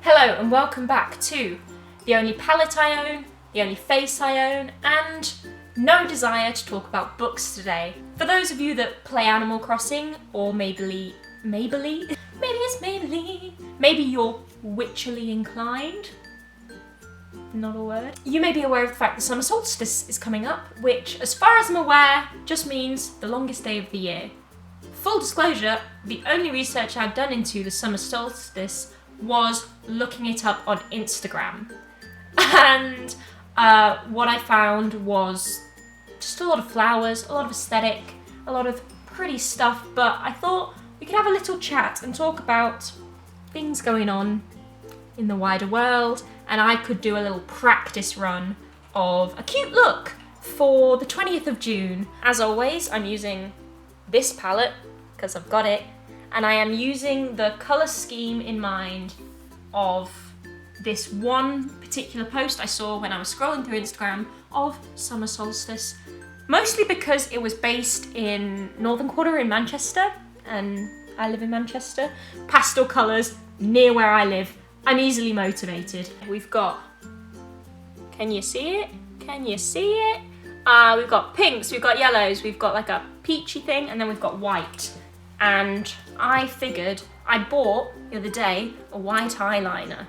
Hello and welcome back to the only palette I own, the only face I own, and no desire to talk about books today. For those of you that play Animal Crossing, or maybe you're witchily inclined, not a word, you may be aware of the fact the summer solstice is coming up, which, as far as I'm aware, just means the longest day of the year. Full disclosure, the only research I've done into the summer solstice was looking it up on Instagram. And what I found was just a lot of flowers, a lot of aesthetic, a lot of pretty stuff, but I thought we could have a little chat and talk about things going on in the wider world, and I could do a little practice run of a cute look for the 20th of June. As always, I'm using this palette because I've got it, and I am using the colour scheme in mind of this one particular post I saw when I was scrolling through Instagram of summer solstice, mostly because it was based in Northern Quarter in Manchester, and I live in Manchester. Pastel colours near where I live. I'm easily motivated. We've got, can you see it? Can you see it? We've got pinks, we've got yellows, we've got like a peachy thing, and then we've got white. And I figured, I bought the other day a white eyeliner,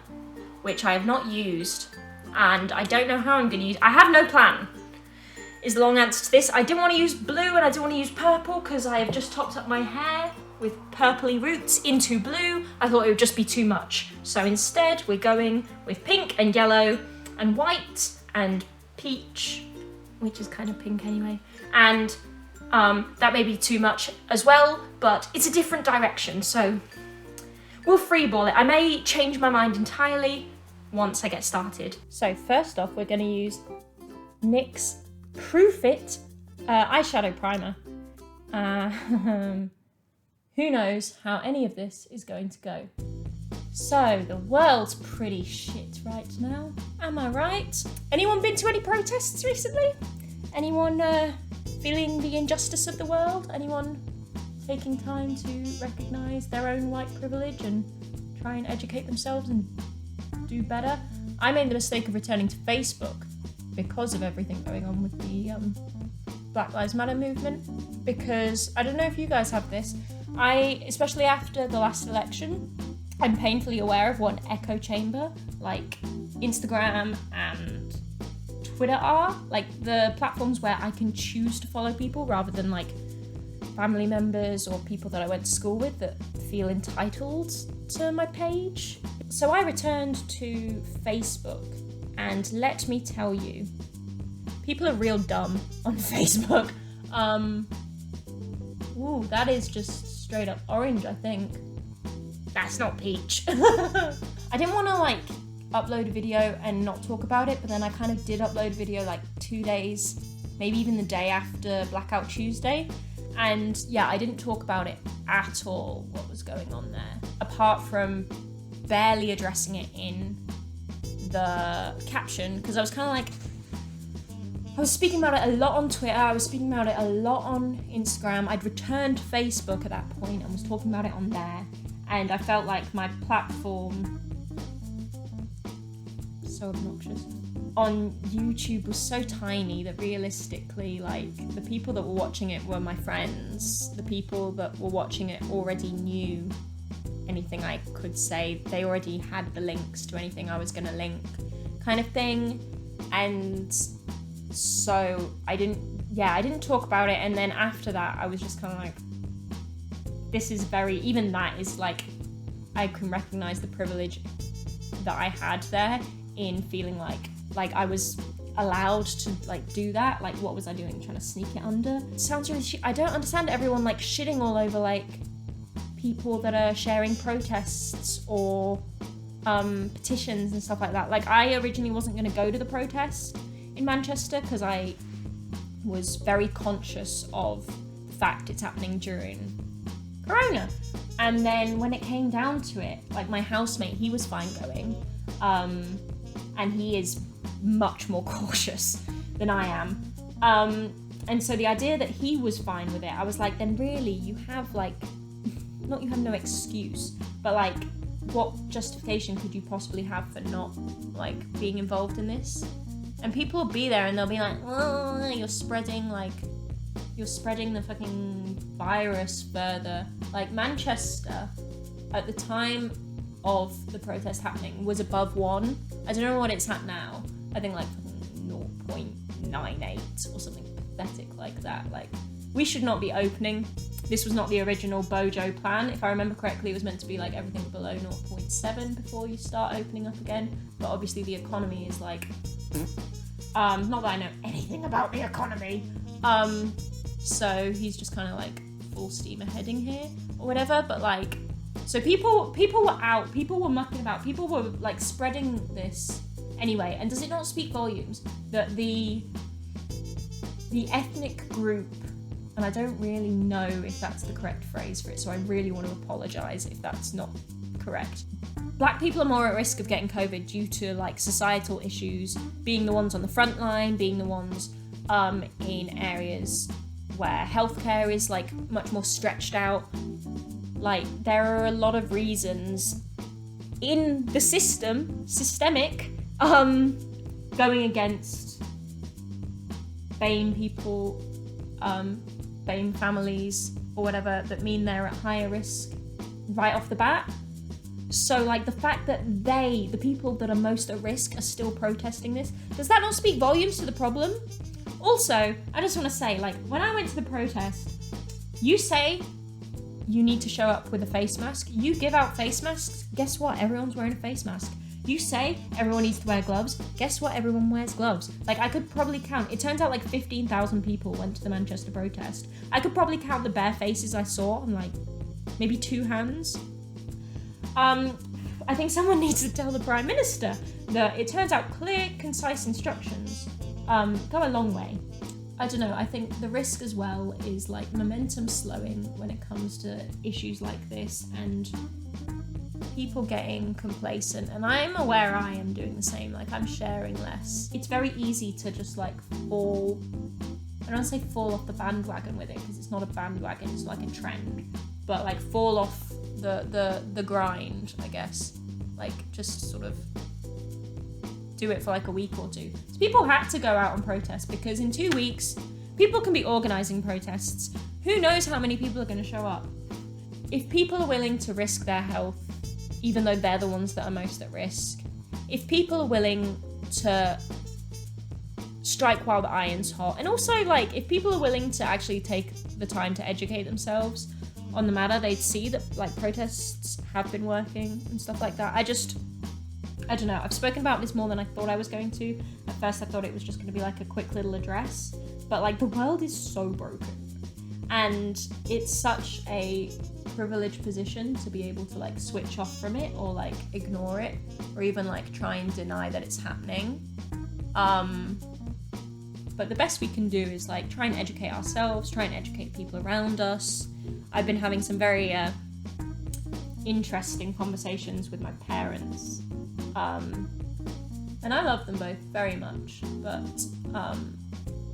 which I have not used, and I don't know how I'm going to use. I have no plan, is the long answer to this. I didn't want to use blue and I didn't want to use purple because I have just topped up my hair with purpley roots into blue. I thought it would just be too much. So instead we're going with pink and yellow and white and peach, which is kind of pink anyway. And that may be too much as well, but it's a different direction, so we'll freeball it. I may change my mind entirely once I get started. So first off, we're going to use NYX's Proof It eyeshadow primer. Who knows how any of this is going to go. So the world's pretty shit right now, am I right? Anyone been to any protests recently? Anyone feeling the injustice of the world? Anyone taking time to recognise their own white privilege and try and educate themselves and do better? I made the mistake of returning to Facebook because of everything going on with the Black Lives Matter movement, because I don't know if you guys have this, especially after the last election, I'm painfully aware of what an echo chamber like Instagram and Twitter are, like the platforms where I can choose to follow people rather than like family members or people that I went to school with that feel entitled to my page. So I returned to Facebook, and let me tell you, people are real dumb on Facebook. Ooh, that is just straight up orange, I think. That's not peach. I didn't want to like upload a video and not talk about it, but then I kind of did upload a video like 2 days, maybe even the day after Blackout Tuesday, and yeah, I didn't talk about it at all, what was going on there, apart from barely addressing it in the caption, because I was kind of like, I was speaking about it a lot on Twitter, I was speaking about it a lot on Instagram. I'd returned to Facebook at that point and was talking about it on there, and I felt like my platform, so obnoxious, on YouTube was so tiny that realistically, like, the people that were watching it were my friends. The people that were watching it already knew anything I could say. They already had the links to anything I was going to link, kind of thing. And so I didn't talk about it. And then after that, I was just kind of like, this is even that is like, I can recognize the privilege that I had there in feeling like I was allowed to like do that. Like, what was I doing, trying to sneak it under? It sounds really I don't understand everyone like shitting all over like people that are sharing protests or petitions and stuff like that. Like, I originally wasn't going to go to the protest in Manchester because I was very conscious of the fact it's happening during Corona. And then when it came down to it, like, my housemate, he was fine going, and he is much more cautious than I am. And so the idea that he was fine with it, I was like, then really you have like, not you have no excuse, but like what justification could you possibly have for not like being involved in this? And people will be there and they'll be like, oh, you're spreading the fucking virus further. Like Manchester at the time of the protest happening was above 1. I don't know what it's at now. I think like 0.98 or something pathetic like that. Like, we should not be opening. This was not the original Bojo plan. If I remember correctly, it was meant to be like everything below 0.7 before you start opening up again. But obviously the economy is like, not that I know anything about the economy. So he's just kind of like full steam aheading here or whatever. But like, so people were out, people were mucking about, people were like spreading this anyway. And does it not speak volumes that the ethnic group, and I don't really know if that's the correct phrase for it, so I really want to apologise if that's not correct. Black people are more at risk of getting COVID due to like societal issues, being the ones on the front line, being the ones in areas where healthcare is like much more stretched out. Like, there are a lot of reasons in the systemic, going against BAME people, BAME families or whatever, that mean they're at higher risk right off the bat. So like the fact that the people that are most at risk are still protesting this, does that not speak volumes to the problem? Also, I just want to say, like, when I went to the protest, you say you need to show up with a face mask, you give out face masks, guess what? Everyone's wearing a face mask. You say everyone needs to wear gloves, guess what? Everyone wears gloves. Like, I could probably count, it turns out like 15,000 people went to the Manchester protest. I could probably count the bare faces I saw on like maybe 2 hands. I think someone needs to tell the Prime Minister that it turns out clear, concise instructions go a long way. I don't know, I think the risk as well is like momentum slowing when it comes to issues like this and people getting complacent, and I'm aware I am doing the same, like I'm sharing less. It's very easy to just like fall, I don't want to say fall off the bandwagon with it because it's not a bandwagon, it's like a trend, but like fall off the grind, I guess. Like just sort of do it for like a week or 2. So people had to go out and protest because in 2 weeks, people can be organising protests. Who knows how many people are going to show up? If people are willing to risk their health, even though they're the ones that are most at risk, if people are willing to strike while the iron's hot, and also like if people are willing to actually take the time to educate themselves on the matter, they'd see that like protests have been working and stuff like that. I don't know, I've spoken about this more than I thought I was going to. At first I thought it was just going to be like a quick little address, but like the world is so broken and it's such a privileged position to be able to like switch off from it or like ignore it or even like try and deny that it's happening. But the best we can do is like try and educate ourselves, try and educate people around us. I've been having some very interesting conversations with my parents. And I love them both very much, but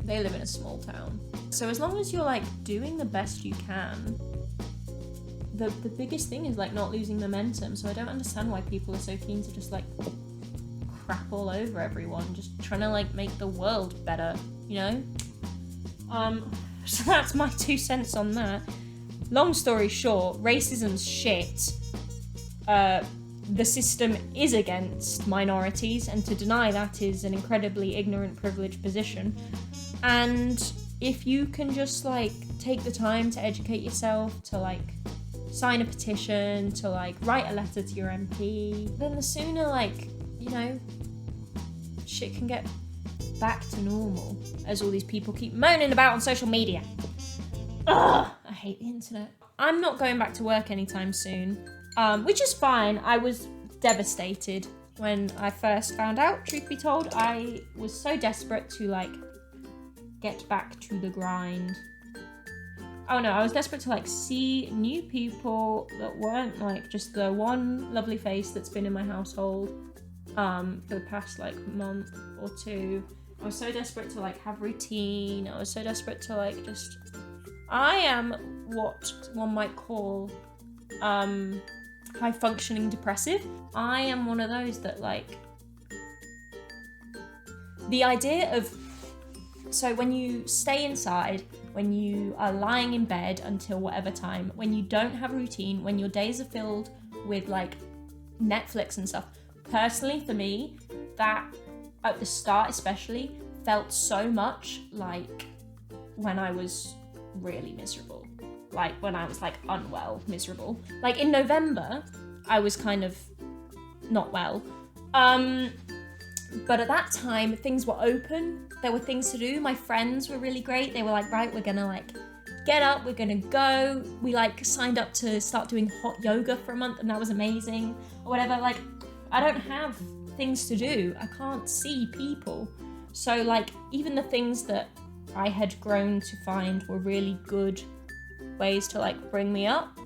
they live in a small town. So as long as you're like doing the best you can, the biggest thing is like not losing momentum. So I don't understand why people are so keen to just like crap all over everyone, just trying to like make the world better, you know? So that's my 2 cents on that. Long story short, racism's shit. The system is against minorities, and to deny that is an incredibly ignorant, privileged position. And if you can just like take the time to educate yourself, to like sign a petition, to like write a letter to your MP, then the sooner like, you know, shit can get back to normal, as all these people keep moaning about on social media. Ugh, I hate the internet. I'm not going back to work anytime soon. Which is fine. I was devastated when I first found out, truth be told. I was so desperate to like get back to the grind. Oh no, I was desperate to like see new people that weren't like just the one lovely face that's been in my household for the past like month or 2. I was so desperate to like have routine. I was so desperate to like just, I am what one might call high functioning depressive. I am one of those that like, the idea of, so when you stay inside, when you are lying in bed until whatever time, when you don't have a routine, when your days are filled with like Netflix and stuff, personally for me, that at the start especially felt so much like when I was really miserable, like when I was like unwell, miserable. Like in November, I was kind of not well. But at that time, things were open. There were things to do. My friends were really great. They were like, right, we're gonna like get up, we're gonna go. We like signed up to start doing hot yoga for a month, and that was amazing, or whatever. Like, I don't have things to do. I can't see people. So like, even the things that I had grown to find were really good ways to like bring me up,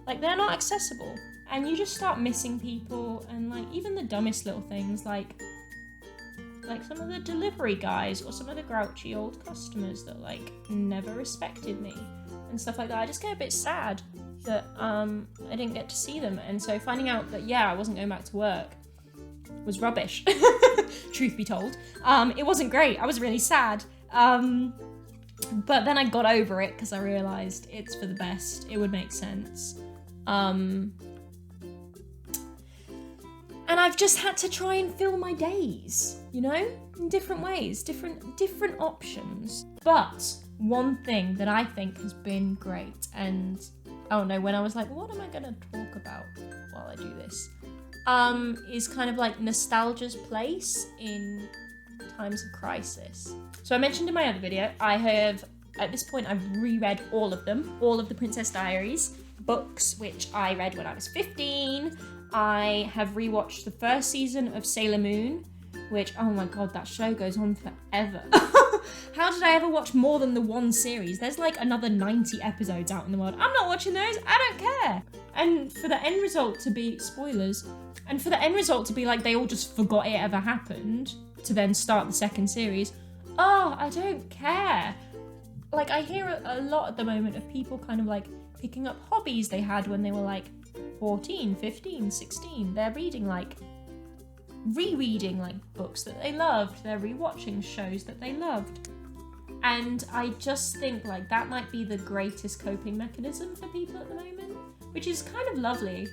like they're not accessible. And you just start missing people, and like even the dumbest little things, like some of the delivery guys or some of the grouchy old customers that like never respected me and stuff like that. I just get a bit sad that I didn't get to see them. And so finding out that, yeah, I wasn't going back to work was rubbish, truth be told. It wasn't great. I was really sad. But then I got over it because I realised it's for the best. It would make sense. And I've just had to try and fill my days, you know, in different ways, different options. But one thing that I think has been great, and I don't know, when I was like, what am I going to talk about while I do this? Is kind of like nostalgia's place in times of crisis. So I mentioned in my other video, I have, at this point, I've reread all of them, all of the Princess Diaries books, which I read when I was 15. I have rewatched the first season of Sailor Moon, which, oh my god, that show goes on forever. How did I ever watch more than the one series? There's like another 90 episodes out in the world. I'm not watching those, I don't care. And for the end result to be, spoilers, and for the end result to be like they all just forgot it ever happened, to then start the second series, oh, I don't care. Like, I hear a lot at the moment of people kind of like picking up hobbies they had when they were like 14, 15, 16. They're reading like, rereading like books that they loved. They're rewatching shows that they loved. And I just think like that might be the greatest coping mechanism for people at the moment, which is kind of lovely.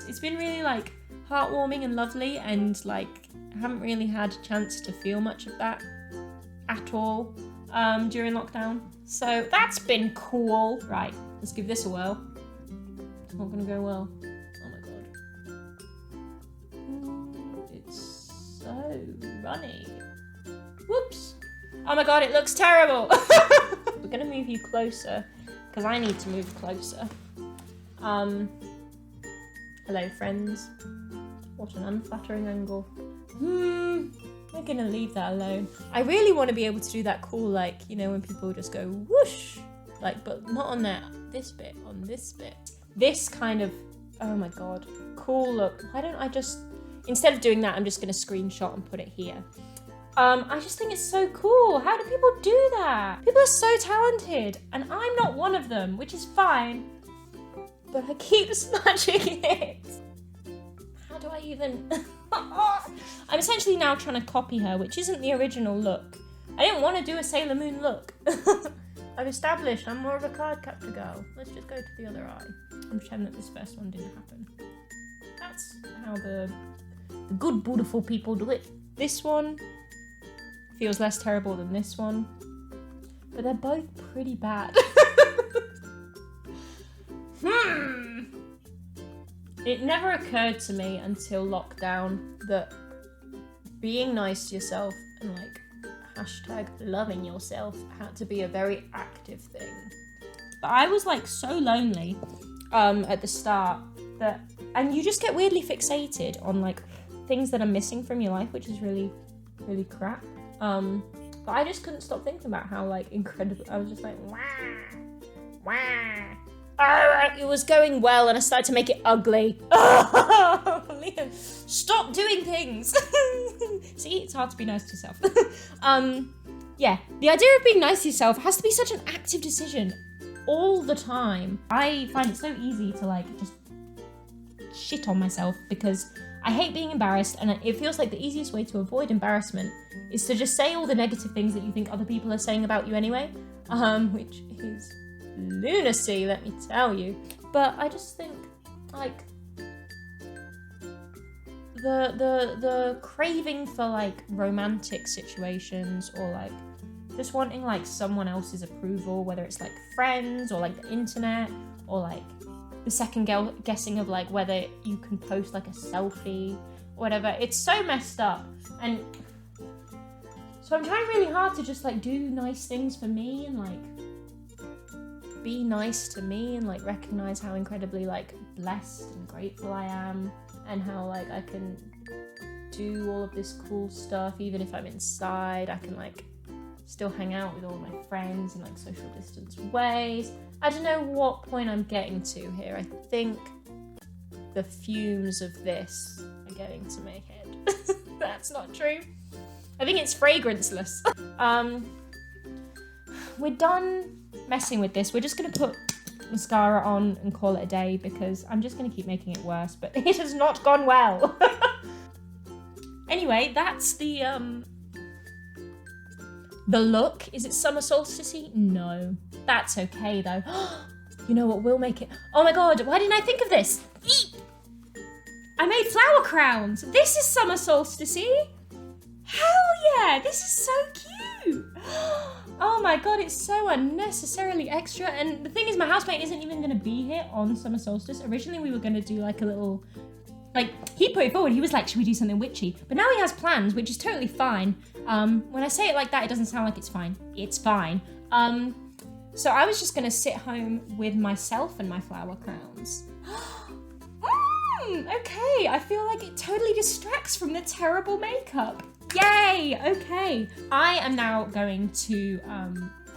It's been really like heartwarming and lovely, and like I haven't really had a chance to feel much of that at all during lockdown. So that's been cool. Right, let's give this a whirl. It's not gonna go well. So runny. Whoops. Oh my god, it looks terrible. We're gonna move you closer because I need to move closer. Hello friends. What an unflattering angle. We're gonna leave that alone. I really want to be able to do that cool, like, you know, when people just go whoosh, like, but not on that, this bit, on this bit. This kind of, oh my god, cool look. Why don't I just, instead of doing that, I'm just going to screenshot and put it here. I just think it's so cool. How do people do that? People are so talented, and I'm not one of them, which is fine. But I keep smudging it. How do I even... I'm essentially now trying to copy her, which isn't the original look. I didn't want to do a Sailor Moon look. I've established I'm more of a card captor girl. Let's just go to the other eye. I'm pretending that this first one didn't happen. That's how the good, beautiful people do it. This one feels less terrible than this one, but they're both pretty bad. It never occurred to me until lockdown that being nice to yourself and like hashtag loving yourself had to be a very active thing. But I was like so lonely at the start that, and you just get weirdly fixated on like things that are missing from your life, which is really, really crap. But I just couldn't stop thinking about how like incredible, I was just like, wah, wah. It was going well and I started to make it ugly. Oh, Liam, stop doing things. See, it's hard to be nice to yourself. Yeah, the idea of being nice to yourself has to be such an active decision all the time. I find it so easy to like just shit on myself because I hate being embarrassed, and it feels like the easiest way to avoid embarrassment is to just say all the negative things that you think other people are saying about you anyway, which is lunacy, let me tell you. But I just think, like, the craving for, like, romantic situations, or, like, just wanting, like, someone else's approval, whether it's, like, friends, or, like, the internet, or, like, the second guessing of, like, whether you can post, like, a selfie, or whatever. It's so messed up. And so I'm trying really hard to just, like, do nice things for me, and, like, be nice to me, and, like, recognize how incredibly, like, blessed and grateful I am, and how, like, I can do all of this cool stuff even if I'm inside. I can, like, still hang out with all my friends in, like, social distance ways. I don't know what point I'm getting to here. I think the fumes of this are getting to my head. That's not true. I think it's fragranceless. We're done messing with this. We're just gonna put mascara on and call it a day because I'm just gonna keep making it worse, but it has not gone well. Anyway, that's the look. Is it summer solstice-y? No. That's okay though. You know what will make it? Oh my god, why didn't I think of this? Eep! I made flower crowns. This is summer solstice-y. Hell yeah, this is so cute. Oh my god, it's so unnecessarily extra. And the thing is, my housemate isn't even gonna be here on summer solstice. Originally we were gonna do like a little, like, he put it forward, he was like, should we do something witchy? But now he has plans, which is totally fine. When I say it like that, it doesn't sound like it's fine. It's fine. So I was just gonna sit home with myself and my flower crowns. Okay, I feel like it totally distracts from the terrible makeup. Yay, okay. I am now going to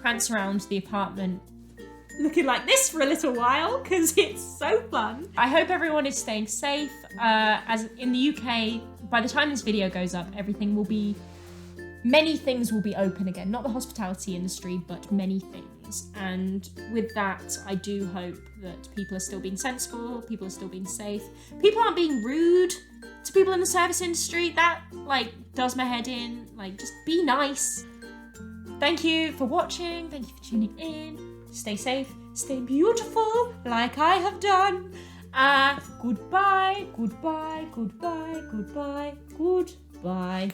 prance around the apartment looking like this for a little while because it's so fun. I hope everyone is staying safe. As in the UK, by the time this video goes up, many things will be open again. Not the hospitality industry, but many things. And with that, I do hope that people are still being sensible, people are still being safe, people aren't being rude to people in the service industry. That, like, does my head in. Like, just be nice. Thank you for watching. Thank you for tuning in. Stay safe. Stay beautiful, like I have done. Goodbye, goodbye, goodbye, goodbye, goodbye.